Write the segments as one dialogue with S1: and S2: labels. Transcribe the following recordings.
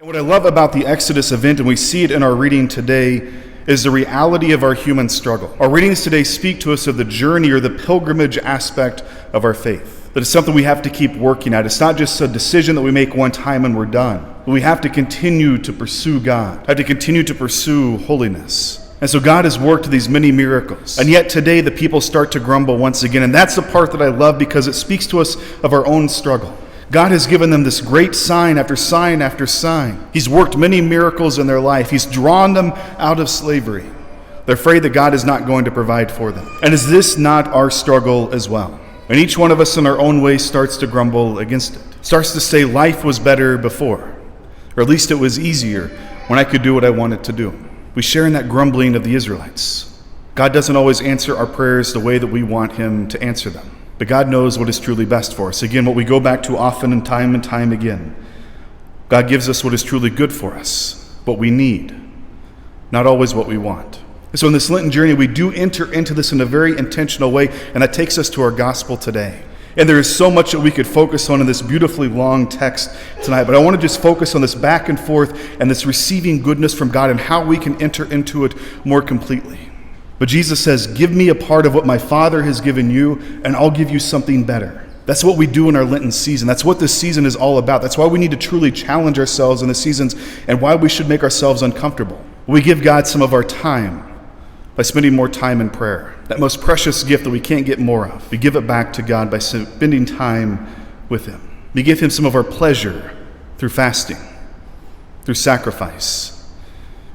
S1: And what I love about the Exodus event, and we see it in our reading today, is the reality of our human struggle. Our readings today speak to us of the journey or the pilgrimage aspect of our faith. That it's something we have to keep working at. It's not just a decision that we make one time and we're done. But we have to continue to pursue God, have to continue to pursue holiness. And so God has worked these many miracles. And yet today the people start to grumble once again. And that's the part that I love because it speaks to us of our own struggle. God has given them this great sign after sign after sign. He's worked many miracles in their life. He's drawn them out of slavery. They're afraid that God is not going to provide for them. And is this not our struggle as well? And each one of us in our own way starts to grumble against it. Starts to say life was better before. Or at least it was easier when I could do what I wanted to do. We share in that grumbling of the Israelites. God doesn't always answer our prayers the way that we want Him to answer them. But God knows what is truly best for us. Again, what we go back to often and time again. God gives us what is truly good for us, what we need, not always what we want. So in this Lenten journey, we do enter into this in a very intentional way, and that takes us to our gospel today. And there is so much that we could focus on in this beautifully long text tonight, but I want to just focus on this back and forth and this receiving goodness from God and how we can enter into it more completely. But Jesus says, give me a part of what my Father has given you, and I'll give you something better. That's what we do in our Lenten season. That's what this season is all about. That's why we need to truly challenge ourselves in the seasons and why we should make ourselves uncomfortable. We give God some of our time by spending more time in prayer. That most precious gift that we can't get more of. We give it back to God by spending time with Him. We give Him some of our pleasure through fasting, through sacrifice,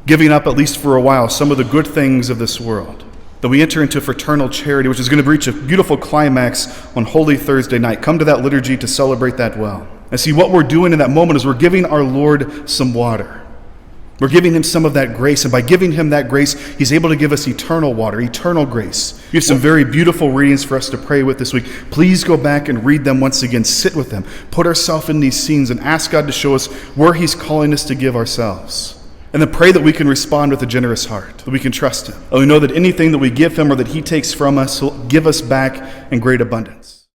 S1: giving up, at least for a while, some of the good things of this world. Then we enter into fraternal charity, which is going to reach a beautiful climax on Holy Thursday night. Come to that liturgy to celebrate that well. And see, what we're doing in that moment is we're giving our Lord some water. We're giving Him some of that grace, and by giving Him that grace, He's able to give us eternal water, eternal grace. We have some very beautiful readings for us to pray with this week. Please go back and read them once again. Sit with them. Put ourselves in these scenes and ask God to show us where He's calling us to give ourselves. And then pray that we can respond with a generous heart, that we can trust Him. And we know that anything that we give Him or that He takes from us will give us back in great abundance.